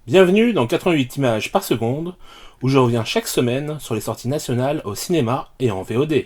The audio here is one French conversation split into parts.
Bienvenue dans 88 images par seconde, où je reviens chaque semaine sur les sorties nationales au cinéma et en VOD.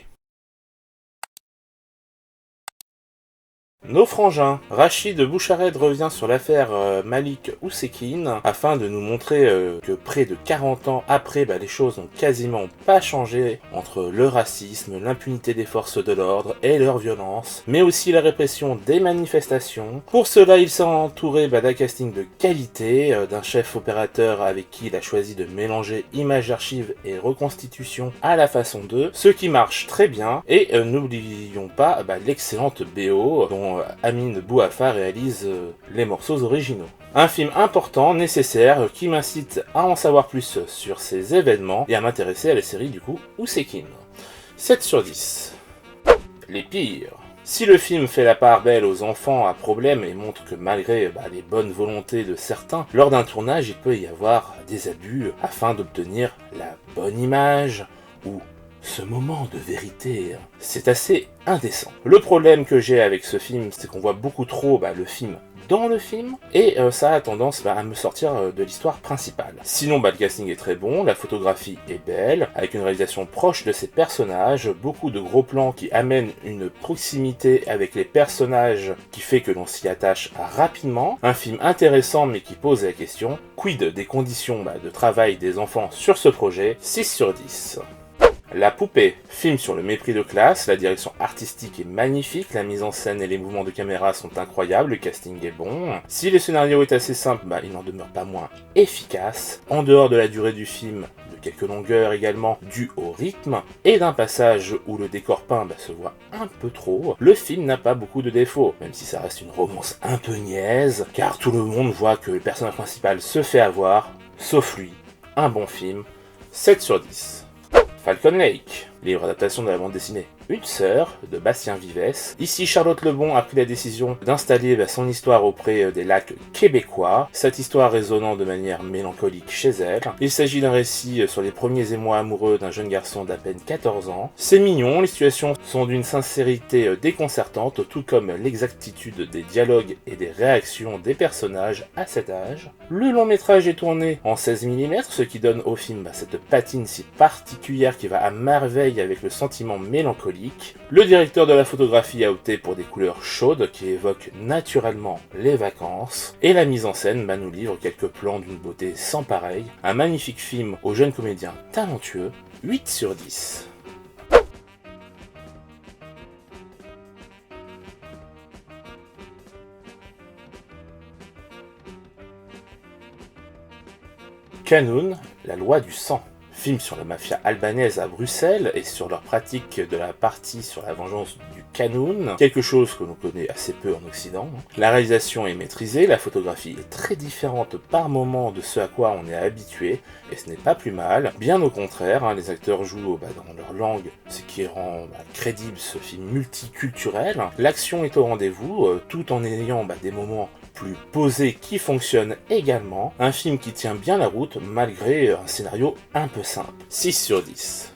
Nos frangins. Rachid Bouchareb revient sur l'affaire Malik Oussekine afin de nous montrer que près de 40 ans après, les choses n'ont quasiment pas changé entre le racisme, l'impunité des forces de l'ordre et leur violence, mais aussi la répression des manifestations. Pour cela, il s'est entouré d'un casting de qualité, d'un chef opérateur avec qui il a choisi de mélanger images d'archives et reconstitution à la façon d'eux, ce qui marche très bien, et n'oublions pas l'excellente BO dont Amin Bouafa réalise les morceaux originaux. Un film important, nécessaire, qui m'incite à en savoir plus sur ces événements et à m'intéresser à la série du coup Oussekine. 7 sur 10. Les pires. Si le film fait la part belle aux enfants à problème et montre que malgré les bonnes volontés de certains, lors d'un tournage il peut y avoir des abus afin d'obtenir la bonne image ou ce moment de vérité, c'est assez indécent. Le problème que j'ai avec ce film, c'est qu'on voit beaucoup trop le film dans le film, et ça a tendance à me sortir de l'histoire principale. Sinon, le casting est très bon, la photographie est belle, avec une réalisation proche de ses personnages, beaucoup de gros plans qui amènent une proximité avec les personnages qui fait que l'on s'y attache rapidement, un film intéressant mais qui pose la question, quid des conditions de travail des enfants sur ce projet, 6 sur 10. La poupée, film sur le mépris de classe, la direction artistique est magnifique, la mise en scène et les mouvements de caméra sont incroyables, le casting est bon. Si le scénario est assez simple, il n'en demeure pas moins efficace. En dehors de la durée du film, de quelques longueurs également, dues au rythme, et d'un passage où le décor peint se voit un peu trop, le film n'a pas beaucoup de défauts, même si ça reste une romance un peu niaise, car tout le monde voit que le personnage principal se fait avoir, sauf lui. Un bon film, 7 sur 10. Falcon Lake, livre adaptation de la bande dessinée Une sœur de Bastien Vives. Ici, Charlotte Lebon a pris la décision d'installer son histoire auprès des lacs québécois, cette histoire résonnant de manière mélancolique chez elle. Il s'agit d'un récit sur les premiers émois amoureux d'un jeune garçon d'à peine 14 ans. C'est mignon, les situations sont d'une sincérité déconcertante, tout comme l'exactitude des dialogues et des réactions des personnages à cet âge. Le long métrage est tourné en 16 mm, ce qui donne au film cette patine si particulière qui va à merveille avec le sentiment mélancolique. Le directeur de la photographie a opté pour des couleurs chaudes qui évoquent naturellement les vacances, et la mise en scène nous livre quelques plans d'une beauté sans pareil, un magnifique film aux jeunes comédiens talentueux, 8 sur 10. Kanoun, la loi du sang. Film sur la mafia albanaise à Bruxelles et sur leur pratique de la partie sur la vengeance du Kanoun, quelque chose que l'on connaît assez peu en Occident. La réalisation est maîtrisée, la photographie est très différente par moment de ce à quoi on est habitué, et ce n'est pas plus mal. Bien au contraire, les acteurs jouent dans leur langue, ce qui rend crédible ce film multiculturel. L'action est au rendez-vous, tout en ayant des moments plus posé qui fonctionne également, un film qui tient bien la route malgré un scénario un peu simple. 6 sur 10.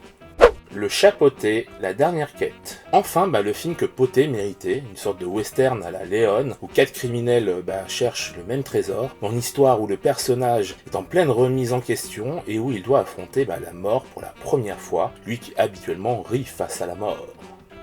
Le chat Poté, la dernière quête. Enfin, le film que Poté méritait, une sorte de western à la Léon, où 4 criminels cherchent le même trésor, dans une histoire où le personnage est en pleine remise en question et où il doit affronter la mort pour la première fois, lui qui habituellement rit face à la mort.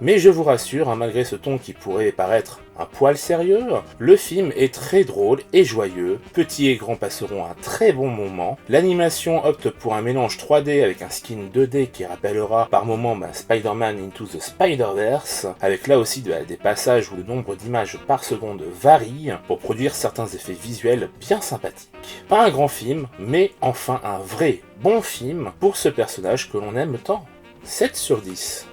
Mais je vous rassure, malgré ce ton qui pourrait paraître un poil sérieux, le film est très drôle et joyeux, petits et grands passeront un très bon moment, l'animation opte pour un mélange 3D avec un skin 2D qui rappellera par moments Spider-Man Into the Spider-Verse, avec là aussi des passages où le nombre d'images par seconde varie pour produire certains effets visuels bien sympathiques. Pas un grand film, mais enfin un vrai bon film pour ce personnage que l'on aime tant. 7 sur 10.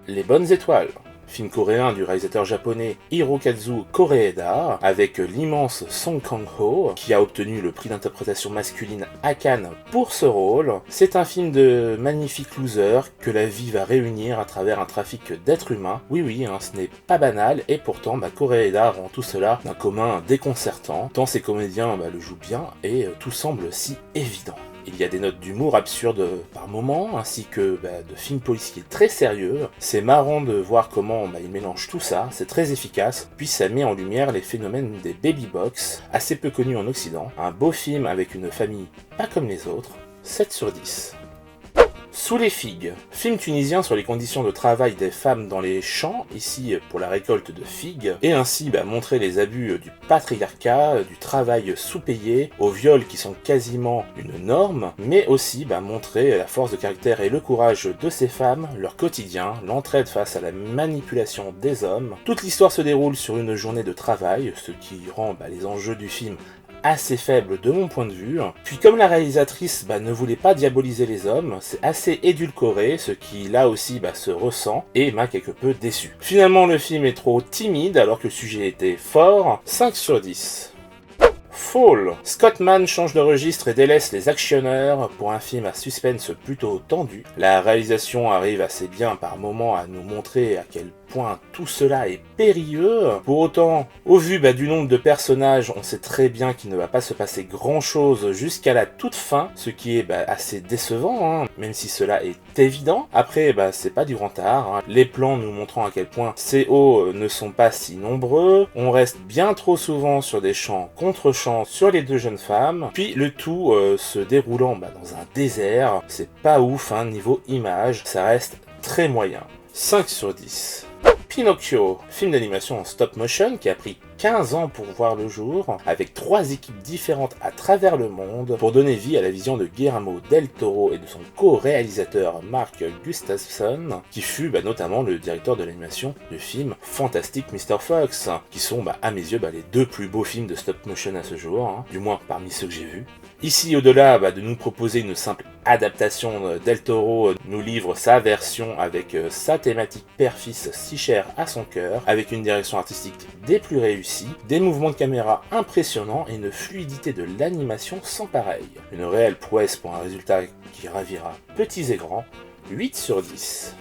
Les bonnes étoiles. Film coréen du réalisateur japonais Hirokazu Koreeda, avec l'immense Song Kang-ho, qui a obtenu le prix d'interprétation masculine à Cannes pour ce rôle. C'est un film de magnifiques losers que la vie va réunir à travers un trafic d'êtres humains. Oui, ce n'est pas banal, et pourtant Koreeda rend tout cela d'un commun déconcertant, tant ses comédiens le jouent bien, et tout semble si évident. Il y a des notes d'humour absurde par moments, ainsi que de films policiers très sérieux. C'est marrant de voir comment il mélange tout ça, c'est très efficace, puis ça met en lumière les phénomènes des baby box, assez peu connus en Occident. Un beau film avec une famille pas comme les autres, 7 sur 10. Sous les figues, film tunisien sur les conditions de travail des femmes dans les champs, ici pour la récolte de figues, et ainsi montrer les abus du patriarcat, du travail sous-payé, aux viols qui sont quasiment une norme, mais aussi montrer la force de caractère et le courage de ces femmes, leur quotidien, l'entraide face à la manipulation des hommes. Toute l'histoire se déroule sur une journée de travail, ce qui rend les enjeux du film assez faible de mon point de vue. Puis comme la réalisatrice ne voulait pas diaboliser les hommes, c'est assez édulcoré, ce qui là aussi se ressent et m'a quelque peu déçu. Finalement le film est trop timide alors que le sujet était fort, 5 sur 10. Fall. Scott Mann change de registre et délaisse les actionneurs pour un film à suspense plutôt tendu. La réalisation arrive assez bien par moments à nous montrer à quel point tout cela est périlleux. Pour autant, au vu du nombre de personnages, on sait très bien qu'il ne va pas se passer grand chose jusqu'à la toute fin, ce qui est assez décevant, même si cela est évident. Après, c'est pas du grand art, les plans nous montrant à quel point ces hauts ne sont pas si nombreux, on reste bien trop souvent sur des champs contre champs sur les deux jeunes femmes, puis le tout se déroulant dans un désert. C'est pas ouf niveau image, ça reste très moyen. 5 sur 10. Pinocchio, film d'animation en stop motion qui a pris 15 ans pour voir le jour, avec 3 équipes différentes à travers le monde, pour donner vie à la vision de Guillermo del Toro et de son co-réalisateur Mark Gustafson, qui fut notamment le directeur de l'animation du film Fantastic Mr. Fox, qui sont à mes yeux les 2 plus beaux films de stop motion à ce jour, du moins parmi ceux que j'ai vus. Ici, au-delà de nous proposer une simple adaptation, Del Toro nous livre sa version avec sa thématique père-fils si chère à son cœur, avec une direction artistique des plus réussies, des mouvements de caméra impressionnants et une fluidité de l'animation sans pareil. Une réelle prouesse pour un résultat qui ravira petits et grands, 8 sur 10.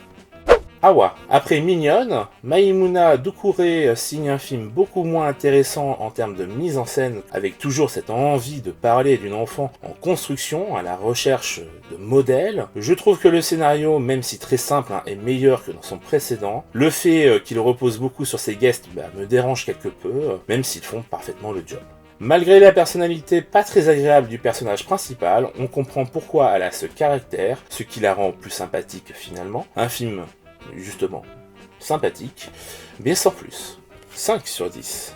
Awa. Après Mignonne, Maïmouna Doucouré signe un film beaucoup moins intéressant en termes de mise en scène, avec toujours cette envie de parler d'une enfant en construction, à la recherche de modèles. Je trouve que le scénario, même si très simple, est meilleur que dans son précédent. Le fait qu'il repose beaucoup sur ses guests me dérange quelque peu, même s'ils font parfaitement le job. Malgré la personnalité pas très agréable du personnage principal, on comprend pourquoi elle a ce caractère, ce qui la rend plus sympathique finalement. Un film justement sympathique, mais sans plus. 5 sur 10.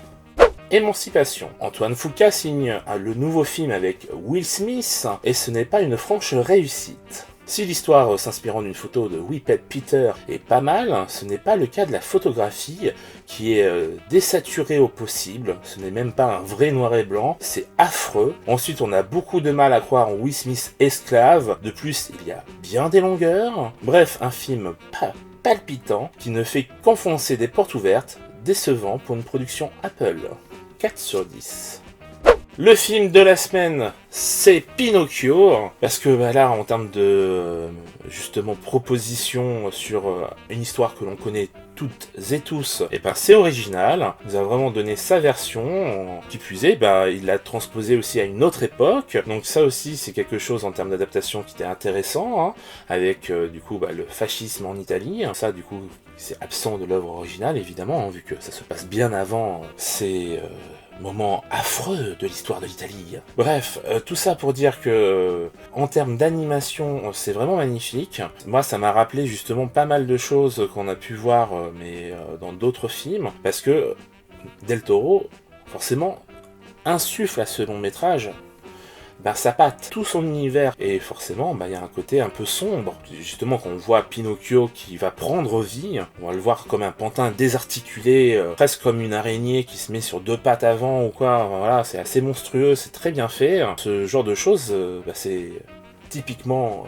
Émancipation. Antoine Fuqua signe le nouveau film avec Will Smith, et ce n'est pas une franche réussite. Si l'histoire s'inspirant d'une photo de Whippet Peter est pas mal, ce n'est pas le cas de la photographie, qui est désaturée au possible. Ce n'est même pas un vrai noir et blanc, c'est affreux. Ensuite, on a beaucoup de mal à croire en Will Smith esclave. De plus, il y a bien des longueurs. Bref, un film palpitant qui ne fait qu'enfoncer des portes ouvertes, décevant pour une production Apple. 4 sur 10. Le film de la semaine, c'est Pinocchio, parce que là, en termes de justement proposition sur une histoire que l'on connaît toutes et tous, et c'est original. Il nous a vraiment donné sa version. Qui plus est, il l'a transposé aussi à une autre époque. Donc ça aussi, c'est quelque chose en termes d'adaptation qui était intéressant, avec du coup le fascisme en Italie. Ça, du coup, c'est absent de l'œuvre originale, évidemment, vu que ça se passe bien avant. C'est moment affreux de l'histoire de l'Italie. Bref, tout ça pour dire que en termes d'animation, c'est vraiment magnifique. Moi, ça m'a rappelé justement pas mal de choses qu'on a pu voir, mais dans d'autres films, parce que Del Toro, forcément, insuffle à ce long métrage sa patte, tout son univers, et forcément il y a un côté un peu sombre. Justement, quand on voit Pinocchio qui va prendre vie, on va le voir comme un pantin désarticulé, presque comme une araignée qui se met sur 2 pattes avant ou quoi. Voilà, c'est assez monstrueux, c'est très bien fait. Ce genre de choses, c'est typiquement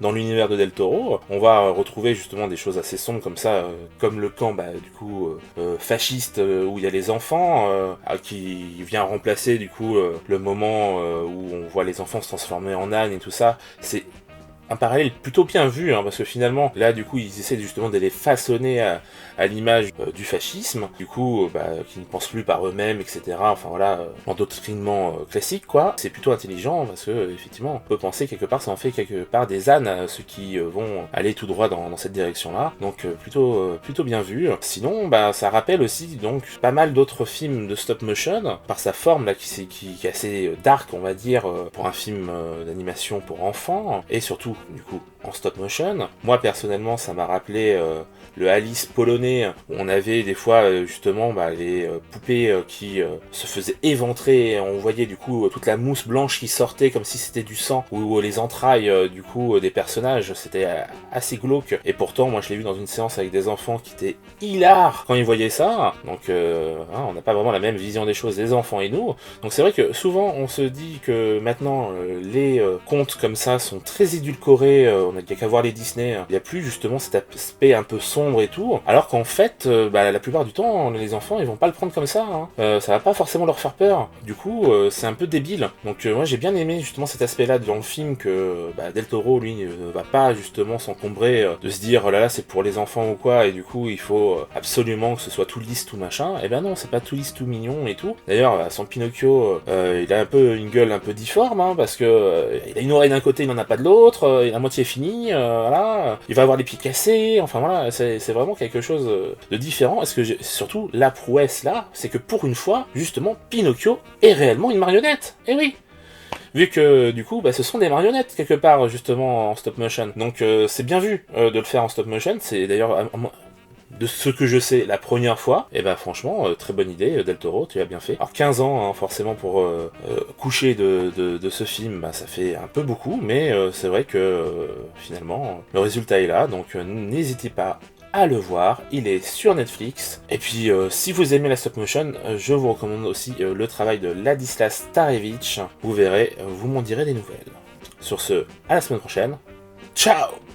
dans l'univers de Del Toro. On va retrouver justement des choses assez sombres comme ça, comme le camp fasciste où il y a les enfants, qui vient remplacer du coup le moment où on voit les enfants se transformer en âne et tout ça. C'est un parallèle plutôt bien vu, hein, parce que finalement, là, du coup, ils essaient justement de les façonner à l'image du fascisme, du coup, qui ne pensent plus par eux-mêmes, etc. Enfin voilà, endoctrinement classique, quoi. C'est plutôt intelligent, parce que, effectivement, on peut penser quelque part, ça en fait quelque part des ânes à ceux qui vont aller tout droit dans cette direction-là. Donc, plutôt bien vu. Sinon, ça rappelle aussi, donc, pas mal d'autres films de stop motion, par sa forme, là, qui est assez dark, on va dire, pour un film d'animation pour enfants, et surtout, du coup, en stop motion. Moi, personnellement, ça m'a rappelé le Alice polonais, où on avait des fois, justement, les poupées qui se faisaient éventrer, et on voyait, du coup, toute la mousse blanche qui sortait comme si c'était du sang, ou les entrailles, du coup, des personnages. C'était assez glauque, et pourtant, moi, je l'ai vu dans une séance avec des enfants qui étaient hilars quand ils voyaient ça. Donc, on n'a pas vraiment la même vision des choses, les enfants et nous. Donc c'est vrai que souvent on se dit que maintenant les contes comme ça sont très édulcorés, on n'a qu'à voir les Disney, il n'y a plus justement cet aspect un peu sombre et tout, alors qu'en fait la plupart du temps les enfants ils vont pas le prendre comme ça, hein. Ça va pas forcément leur faire peur, du coup c'est un peu débile. Donc moi j'ai bien aimé justement cet aspect là dans le film, que Del Toro lui ne va pas justement s'encombrer de se dire oh là là c'est pour les enfants ou quoi, et du coup il faut absolument que ce soit tout lisse tout machin. Et ben non, c'est pas tout lisse tout mignon et tout. D'ailleurs son Pinocchio il a un peu une gueule un peu difforme, hein, parce que il a une oreille d'un côté, il n'en a pas de l'autre, il a la moitié fini, voilà, il va avoir les pieds cassés, enfin voilà, c'est vraiment quelque chose de différent. Est-ce que surtout la prouesse là, c'est que pour une fois, justement, Pinocchio est réellement une marionnette. Eh oui, vu que du coup ce sont des marionnettes quelque part justement en stop motion. Donc c'est bien vu de le faire en stop motion, c'est d'ailleurs de ce que je sais la première fois. Et franchement très bonne idée Del Toro, tu as bien fait. Alors 15 ans hein, forcément pour coucher de ce film, ça fait un peu beaucoup, mais c'est vrai que finalement le résultat est là, donc n'hésitez pas à le voir, il est sur Netflix. Et puis si vous aimez la stop motion, je vous recommande aussi le travail de Ladislas Starevich. Vous verrez, vous m'en direz des nouvelles. Sur ce, à la semaine prochaine. Ciao!